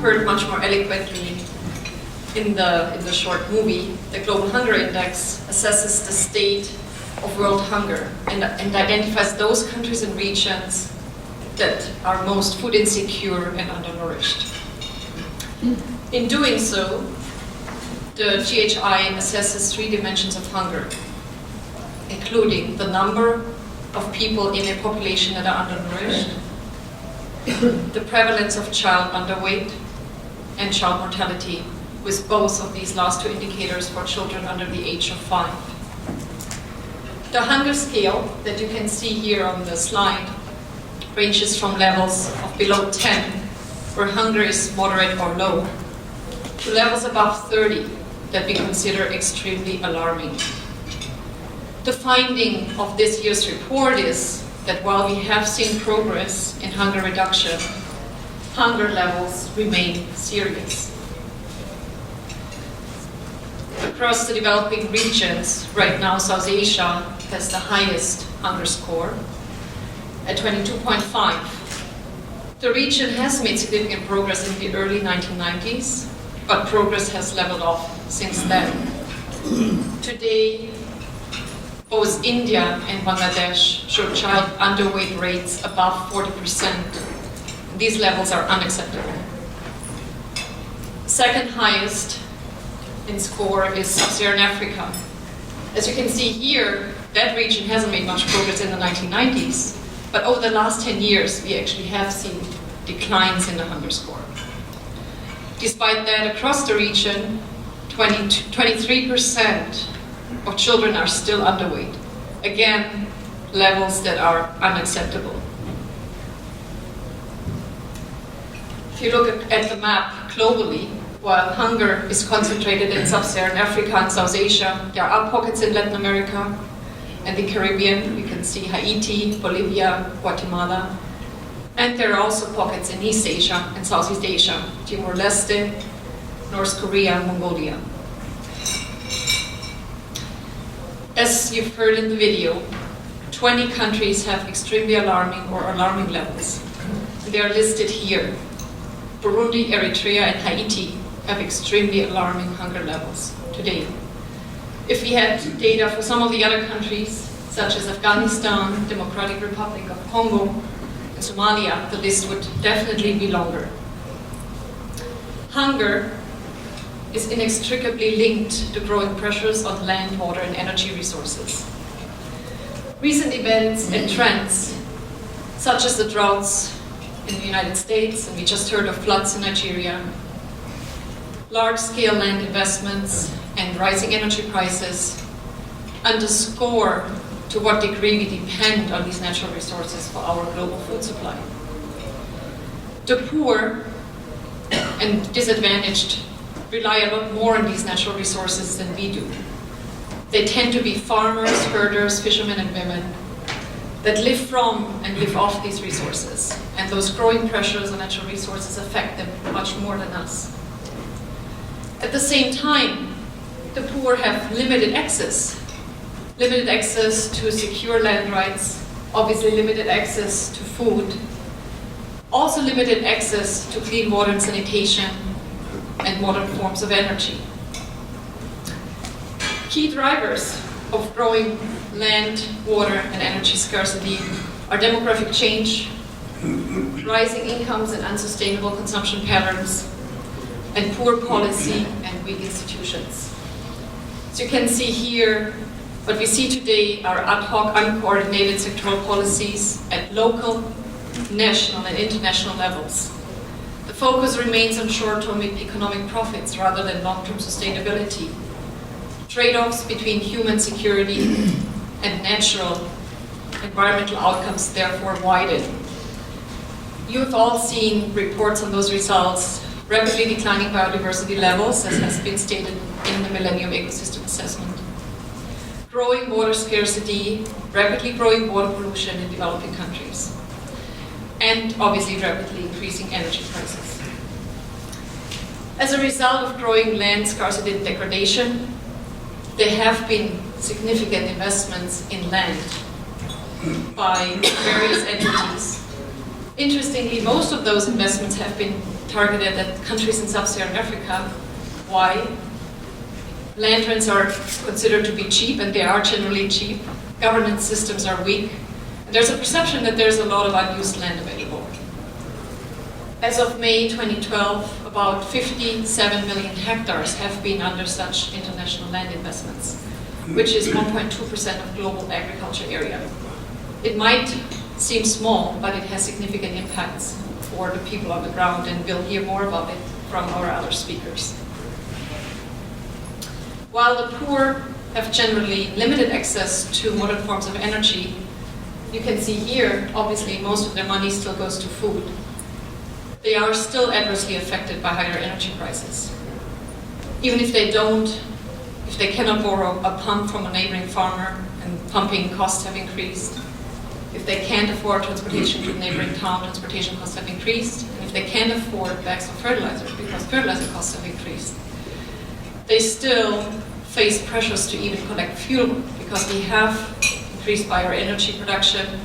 heard much more eloquently in the short movie, the Global Hunger Index assesses the state of world hunger and identifies those countries and regions that are most food insecure and undernourished. In doing so, the GHI assesses 3 dimensions of hunger, including the number of people in a population that are undernourished, the prevalence of child underweight, and child mortality, with both of these last 2 indicators for children under the age of 5. The hunger scale that you can see here on the slide ranges from levels of below 10, where hunger is moderate or low, to levels above 30 that we consider extremely alarming. The finding of this year's report is that while we have seen progress in hunger reduction, hunger levels remain serious. Across the developing regions, right now South Asia has the highest hunger score at 22.5. The region has made significant progress in the early 1990s, but progress has leveled off since then. Today, both India and Bangladesh show child underweight rates above 40%. These levels are unacceptable. Second highest in score is Sub-Saharan Africa. As you can see here, that region hasn't made much progress in the 1990s, but over the last 10 years, we actually have seen declines in the hunger score. Despite that, across the region, 23% of children are still underweight. Again, levels that are unacceptable. If you look at the map globally, while hunger is concentrated in Sub-Saharan Africa and South Asia, there are pockets in Latin America and the Caribbean. You can see Haiti, Bolivia, Guatemala. And there are also pockets in East Asia and Southeast Asia, Timor-Leste, North Korea, Mongolia. As you've heard in the video, 20 countries have extremely alarming or alarming levels. They are listed here. Burundi, Eritrea, and Haiti have extremely alarming hunger levels today. If we had data for some of the other countries, such as Afghanistan, Democratic Republic of Congo, and Somalia, the list would definitely be longer. Hunger is inextricably linked to growing pressures on land, water, and energy resources. Recent events and trends, such as the droughts in the United States, and we just heard of floods in Nigeria, large-scale land investments, and rising energy prices underscore to what degree we depend on these natural resources for our global food supply. The poor and disadvantaged rely a lot more on these natural resources than we do. They tend to be farmers, herders, fishermen, and women that live from and live off these resources. And those growing pressures on natural resources affect them much more than us. At the same time, the poor have limited access to secure land rights, obviously limited access to food, also limited access to clean water and sanitation, and modern forms of energy. Key drivers of growing land, water, and energy scarcity are demographic change, rising incomes and unsustainable consumption patterns, and poor policy and weak institutions. As you can see here, what we see today are ad hoc, uncoordinated sectoral policies at local, national, and international levels. The focus remains on short-term economic profits rather than long-term sustainability. Trade-offs between human security and natural environmental outcomes therefore widen. You've all seen reports on those results: rapidly declining biodiversity levels, as has been stated in the Millennium Ecosystem Assessment, growing water scarcity, rapidly growing water pollution in developing countries, and obviously rapidly increasing energy prices. As a result of growing land scarcity and degradation, there have been significant investments in land by various entities. Interestingly, most of those investments have been targeted at countries in sub-Saharan Africa. Why? Land rents are considered to be cheap, and they are generally cheap. Governance systems are weak. And there's a perception that there's a lot of unused land available. As of May 2012, about 57 million hectares have been under such international land investments, which is 1.2% of global agriculture area. It might seem small, but it has significant impacts for the people on the ground, and we'll hear more about it from our other speakers. While the poor have generally limited access to modern forms of energy, you can see here, obviously, most of their money still goes to food. They are still adversely affected by higher energy prices. Even if they cannot borrow a pump from a neighboring farmer and pumping costs have increased, if they can't afford transportation to the neighboring town, transportation costs have increased, and if they can't afford bags of fertilizer because fertilizer costs have increased, they still face pressures to even collect fuel because we have increased by our energy production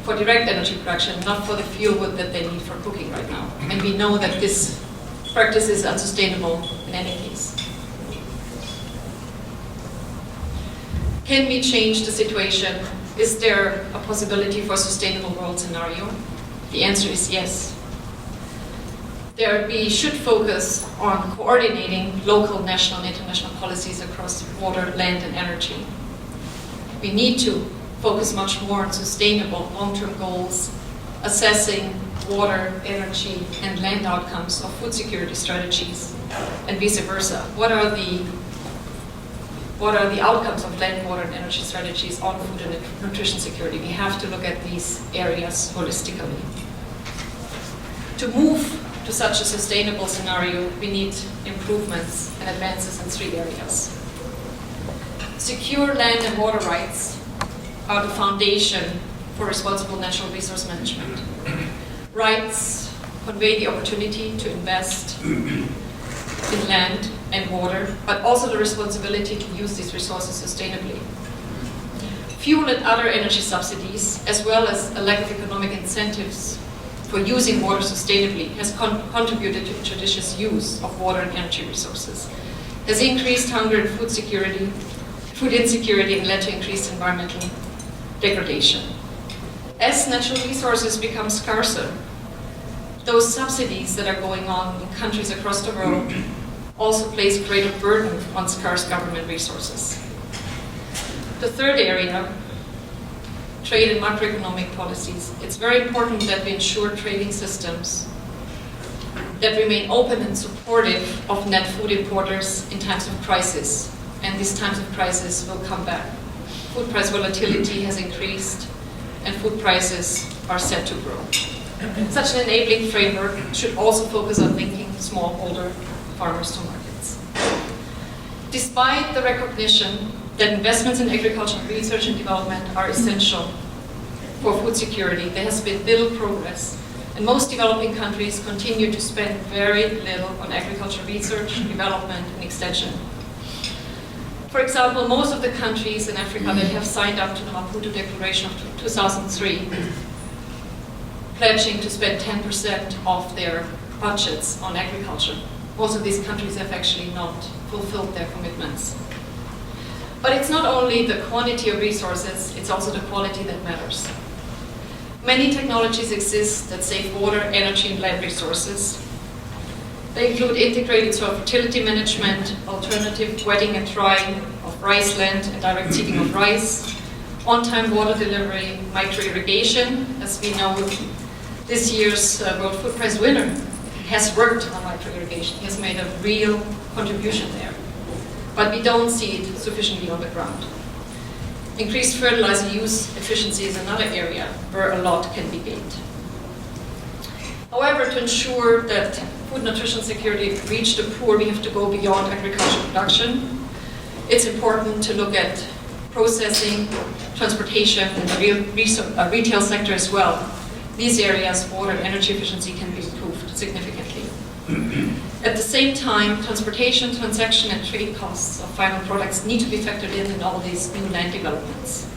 for direct energy production, not for the fuel wood that they need for cooking right now. And we know that this practice is unsustainable in any case. Can we change the situation? Is there a possibility for a sustainable world scenario? The answer is yes. We should focus on coordinating local, national, and international policies across water, land, and energy. We need to focus much more on sustainable long-term goals, assessing water, energy, and land outcomes of food security strategies, and vice versa. What are the outcomes of land, water, and energy strategies on food and nutrition security? We have to look at these areas holistically. To move to such a sustainable scenario, we need improvements and advances in 3 areas. Secure land and water rights are the foundation for responsible natural resource management. Rights convey the opportunity to invest in land and water, but also the responsibility to use these resources sustainably. Fuel and other energy subsidies, as well as a lack of economic incentives for using water sustainably, has contributed to judicious use of water and energy resources, has increased hunger and food insecurity, and led to increased environmental degradation. As natural resources become scarcer, those subsidies that are going on in countries across the world also place greater burden on scarce government resources. The third area, trade and macroeconomic policies. It's very important that we ensure trading systems that remain open and supportive of net food importers in times of crisis. And these times of crisis will come back. Food price volatility has increased, and food prices are set to grow. Such an enabling framework should also focus on linking smallholder farmers to markets. Despite the recognition that investments in agricultural research and development are essential for food security, there has been little progress, and most developing countries continue to spend very little on agricultural research, development, and extension. For example, most of the countries in Africa that have signed up to the Maputo Declaration of 2003, pledging to spend 10% of their budgets on agriculture, most of these countries have actually not fulfilled their commitments. But it's not only the quantity of resources, it's also the quality that matters. Many technologies exist that save water, energy, and land resources. They include integrated soil fertility management, alternative wetting and drying of rice land, and direct seeding of rice, on-time water delivery, micro-irrigation. As we know, this year's World Food Prize winner has worked on micro-irrigation. He has made a real contribution there. But we don't see it sufficiently on the ground. Increased fertilizer use efficiency is another area where a lot can be gained. However, to ensure that food nutrition security reach the poor, we have to go beyond agricultural production. It's important to look at processing, transportation, and the retail sector as well. These areas, water and energy efficiency, can be improved significantly. At the same time, transportation, transaction, and trade costs of final products need to be factored in all these new land developments.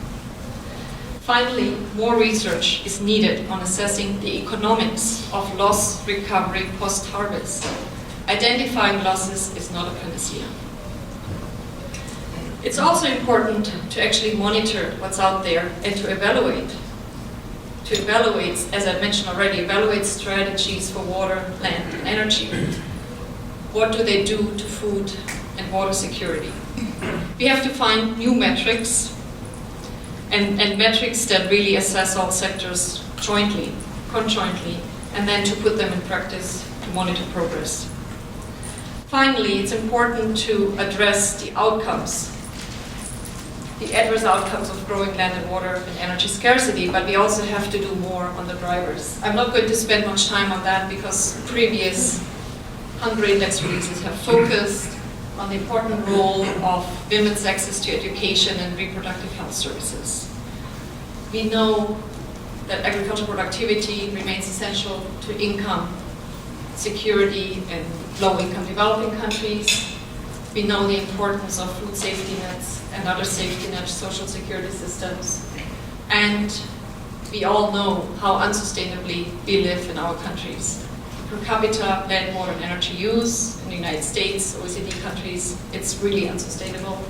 Finally, more research is needed on assessing the economics of loss recovery post-harvest. Identifying losses is not a panacea. It's also important to actually monitor what's out there and to evaluate. To evaluate, as I mentioned already, evaluate strategies for water, land, and energy. What do they do to food and water security? We have to find new metrics and metrics that really assess all sectors jointly, conjointly, and then to put them in practice to monitor progress. Finally, it's important to address the outcomes, the adverse outcomes of growing land and water and energy scarcity, but we also have to do more on the drivers. I'm not going to spend much time on that because previous Hunger Index releases have focused on the important role of women's access to education and reproductive health services. We know that agricultural productivity remains essential to income security in low-income developing countries. We know the importance of food safety nets and other safety net social security systems. And we all know how unsustainably we live in our countries. Per capita land, water, and energy use in the United States, OECD countries, it's really unsustainable.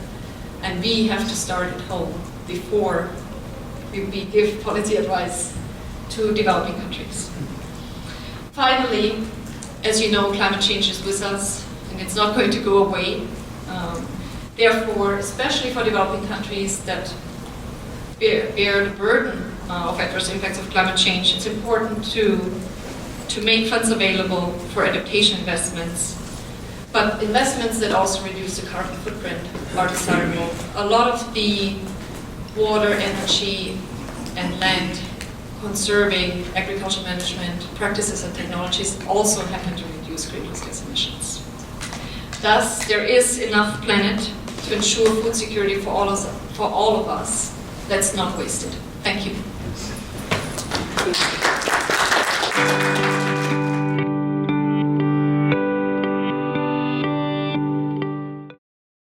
And we have to start at home before we give policy advice to developing countries. Finally, as you know, climate change is with us, and it's not going to go away. Therefore, especially for developing countries that bear the burden of adverse impacts of climate change, it's important to make funds available for adaptation investments. But investments that also reduce the carbon footprint are desirable. A lot of the water, energy, and land conserving agricultural management practices and technologies also happen to reduce greenhouse gas emissions. Thus, there is enough planet to ensure food security for all of us. Let's not waste it. Thank you.